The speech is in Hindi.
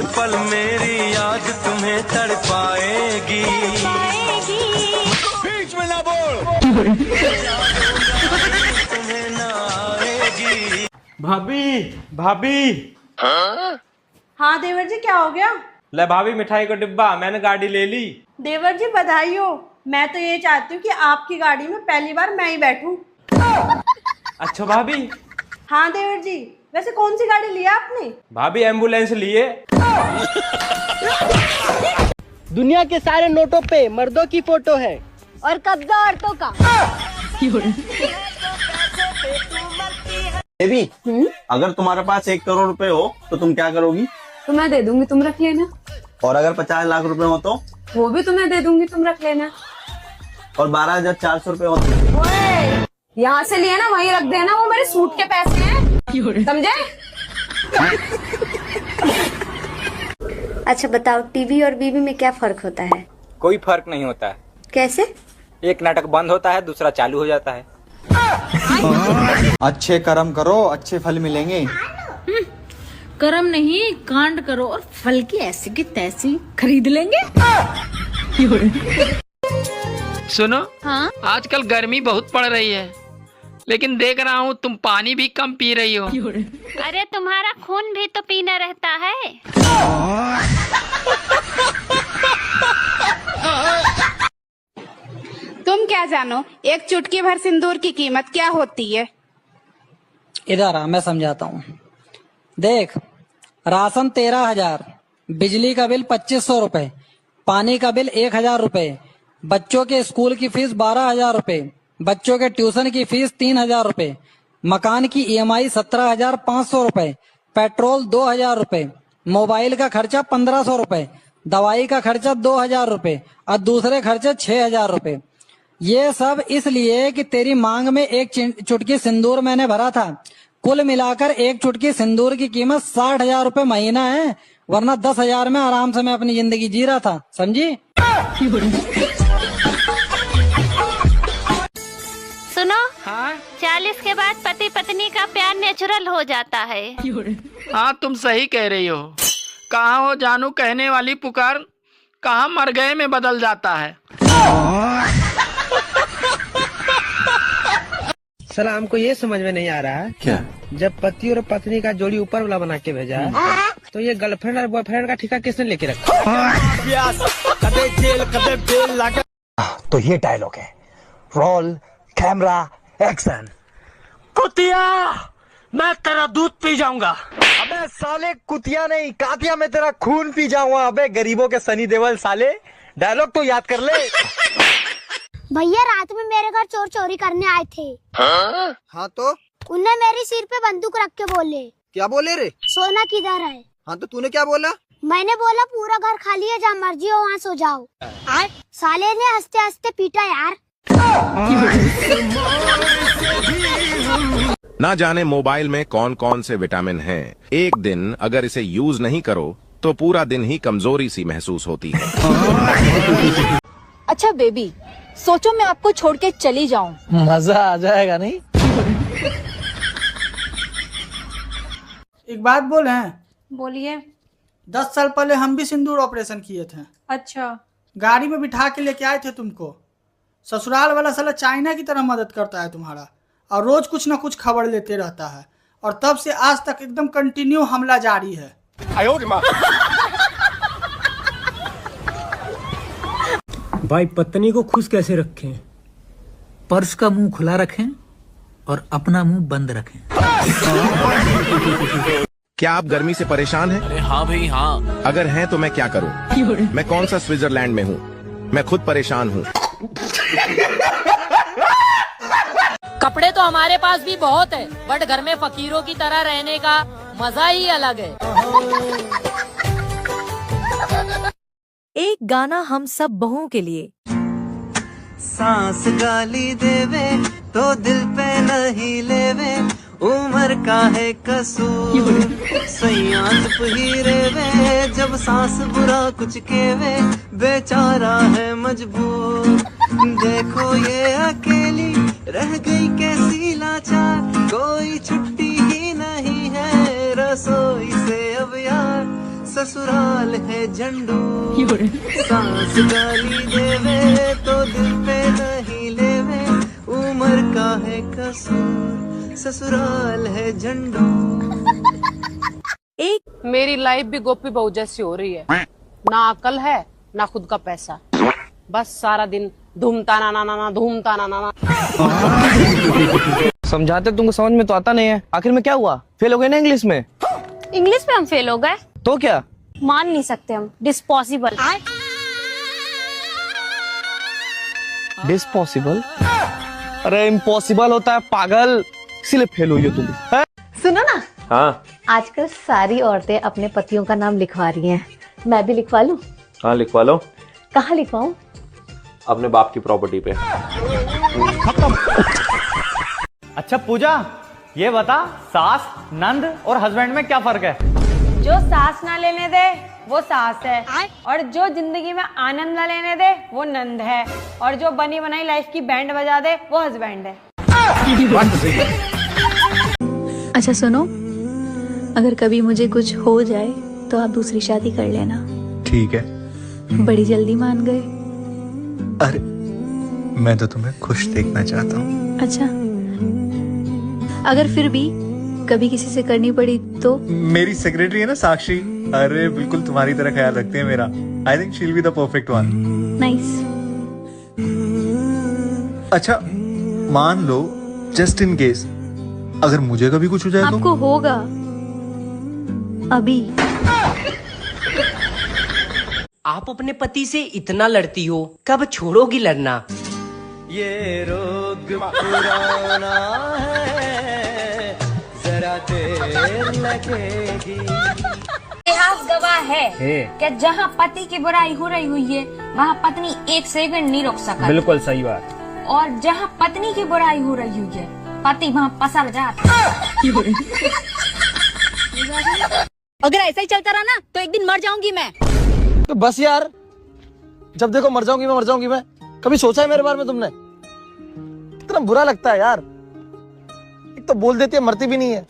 पल मेरी याद तुम्हें तड़पाएगी। बीच में ना बोल। तुम्हें ना आएगी। भाभी भाभी। हाँ देवर जी, क्या हो गया? ले भाभी मिठाई का डिब्बा, मैंने गाड़ी ले ली। देवर जी बधाई हो। मैं तो ये चाहती हूँ कि आपकी गाड़ी में पहली बार मैं ही बैठूं। अच्छा भाभी। हाँ देवर जी, वैसे कौन सी गाड़ी लिया आपने? भाभी एम्बुलेंस लिए। दुनिया के सारे नोटों पे मर्दों की फोटो है और कब्जा औरतों का। बेबी, अगर तुम्हारे पास 1 करोड़ रुपए हो तो तुम क्या करोगी? तो मैं दे दूंगी, तुम रख लेना। और अगर 50 लाख रुपए हो तो? वो भी तुम्हें दे दूंगी, तुम रख लेना। और 12,400 रुपए हो तो? यहाँ से लिए ना वहीं रख देना, वो मेरे सूट के पैसे हैं, समझे? अच्छा बताओ, टीवी और बीवी में क्या फर्क होता है? कोई फर्क नहीं होता है। कैसे? एक नाटक बंद होता है, दूसरा चालू हो जाता है। अच्छे कर्म करो, अच्छे फल मिलेंगे। कर्म नहीं, कांड करो और फल की ऐसी की तैसी खरीद लेंगे। सुनो, हाँ? आजकल गर्मी बहुत पड़ रही है, लेकिन देख रहा हूँ तुम पानी भी कम पी रही हो। अरे तुम्हारा खून भी तो पीना रहता है। तुम क्या जानो, एक चुटकी भर सिंदूर की कीमत क्या होती है? इधर आ, मैं समझाता हूँ। देख, राशन 13,000, बिजली का बिल 2,500 रुपए, पानी का बिल 1,000 रुपए, बच्चों के स्कूल की फीस 12,000 रुपए, बच्चों के ट्यूशन की फीस 3,000 रुपए, मकान की EMI 17,500 रुपए, पेट्रोल 2,000 रुपए, मोबाइल का खर्चा 1,500 रुपए, दवाई का खर्चा 2,000 रुपए और दूसरे खर्चे 6,000 रुपए। ये सब इसलिए कि तेरी मांग में एक चुटकी सिंदूर मैंने भरा था। कुल मिलाकर एक चुटकी सिंदूर की कीमत 60,000 रुपए महीना है, वरना 10,000 में आराम से मैं अपनी जिंदगी जी रहा था, समझी? सुनो, हाँ? 40 के बाद पति पत्नी का प्यार नेचुरल हो जाता है। हाँ, तुम सही कह रही हो। कहाँ हो जानू कहने वाली पुकार कहाँ मर गए में बदल जाता है। साला हमको ये समझ में नहीं आ रहा है क्या? जब पति और पत्नी का जोड़ी ऊपर वाला बना के भेजा है, तो ये गर्लफ्रेंड और बॉयफ्रेंड का ठिका किसने लेके रखा? तो ये डायलॉग है, रोल कैमरा एक्शन। कुतिया, मैं तेरा दूध पी जाऊंगा। अबे साले कुतिया नहीं, कातिया, मैं तेरा खून पी जाऊंगा। अबे गरीबों के सनी देओल साले, डायलॉग तो याद कर ले। भैया, रात में मेरे घर चोर चोरी करने आए थे। हाँ तो? उनने मेरी सिर पे बंदूक रख के बोले। क्या बोले रे? सोना किधर है? हाँ तो तूने क्या बोला? मैंने बोला पूरा घर खाली है, जहाँ मर्जी हो वहाँ सो जाओ। साले ने हंसते हंसते पीटा यार। ना जाने मोबाइल में कौन कौन से विटामिन हैं। एक दिन अगर इसे यूज नहीं करो तो पूरा दिन ही कमजोरी सी महसूस होती है। अच्छा बेबी, सोचो मैं आपको छोड़ के चली जाऊं, मजा आ जाएगा नहीं? एक बात बोले हैं? बोलिए। 10 साल पहले हम भी सिंदूर ऑपरेशन किए थे। अच्छा। गाड़ी में बिठा के लेके आए थे तुमको। ससुराल वाला साला चाइना की तरह मदद करता है तुम्हारा, और रोज कुछ ना कुछ खबर लेते रहता है, और तब से आज तक एकदम कंटिन्यू हमला जारी है। भाई, पत्नी को खुश कैसे रखें? पर्स का मुंह खुला रखें और अपना मुंह बंद रखें। क्या आप गर्मी से परेशान हैं? अरे हाँ भाई हाँ। अगर हैं तो मैं क्या करूं? मैं कौन सा स्विट्जरलैंड में हूं? मैं खुद परेशान हूं। कपड़े तो हमारे पास भी बहुत है, बट घर में फकीरों की तरह रहने का मजा ही अलग है। एक गाना हम सब बहुओं के लिए। सांस गाली देवे तो दिल पे नहीं लेवे, उम्र का है कसूर सैया चुप ही रेवे, जब सांस बुरा कुछ केवे बेचारा है मजबूर। देखो ये अकेली रह गई कैसी लाचार, कोई छुट्टी ही नहीं है रसोई से अब यार, ससुराल है झंडू सांस गाली देवे तो दिल पे नहीं लेवे उम्र का है कसूर ससुराल है झंडू। मेरी लाइफ भी गोपी बहू जैसी हो रही है, ना अकल है ना खुद का पैसा, बस सारा दिन धूमता ना धूमता ना। समझाते तुमको समझ में तो आता नहीं है, आखिर में क्या हुआ? फेल हो गए ना इंग्लिश में? इंग्लिश में हम फेल हो गए तो क्या? मान नहीं सकते हम, डिस्पॉसिबल। डिस्पॉसिबल? अरे इम्पॉसिबल होता है पागल, इसीलिए फेल हुई हो तुम। सुनो ना, हाँ आजकल सारी औरतें अपने पतियों का नाम लिखवा रही हैं, मैं भी लिखवा लूं? हाँ लिखवा लो। कहाँ लिखवाऊं? अपने बाप की प्रॉपर्टी पे। अच्छा पूजा, ये बता सास, नंद और हस्बैंड में क्या फर्क है? जो सांस ना लेने दे वो सास है, और जो जिंदगी में आनंद ना लेने दे वो नंद है, और जो बनी बनाई लाइफ की बैंड बजा दे वो हस्बैंड है। अच्छा सुनो, अगर कभी मुझे कुछ हो जाए तो आप दूसरी शादी कर लेना। ठीक है। बड़ी जल्दी मान गए। अरे मैं तो तुम्हें खुश देखना चाहता हूँ। अच्छा, अगर फिर भी कभी किसी से करनी पड़ी तो? मेरी सेक्रेटरी है ना साक्षी, अरे बिल्कुल तुम्हारी तरह ख्याल रखते हैं मेरा। I think she will be the perfect one. Nice. अच्छा मान लो, जस्ट इन केस अगर मुझे कभी कुछ हो जाए तो? आपको होगा अभी। आप अपने पति से इतना लड़ती हो, कब छोड़ोगी लड़ना? ये रोग पुराना है जरा देर लगेगी। इतिहास गवाह है कि जहाँ पति की बुराई हो रही हुई है वहाँ पत्नी एक सेकंड नहीं रोक सका। बिल्कुल सही बात। और जहाँ पत्नी की बुराई हो रही हुई है पति वहाँ पसर जाता। अगर ऐसा ही चलता रहा ना तो एक दिन मर जाऊंगी मैं। तो बस यार, जब देखो मर जाऊंगी मैं। कभी सोचा है मेरे बारे में तुमने? कितना बुरा लगता है यार, एक तो बोल देती है मरती भी नहीं है।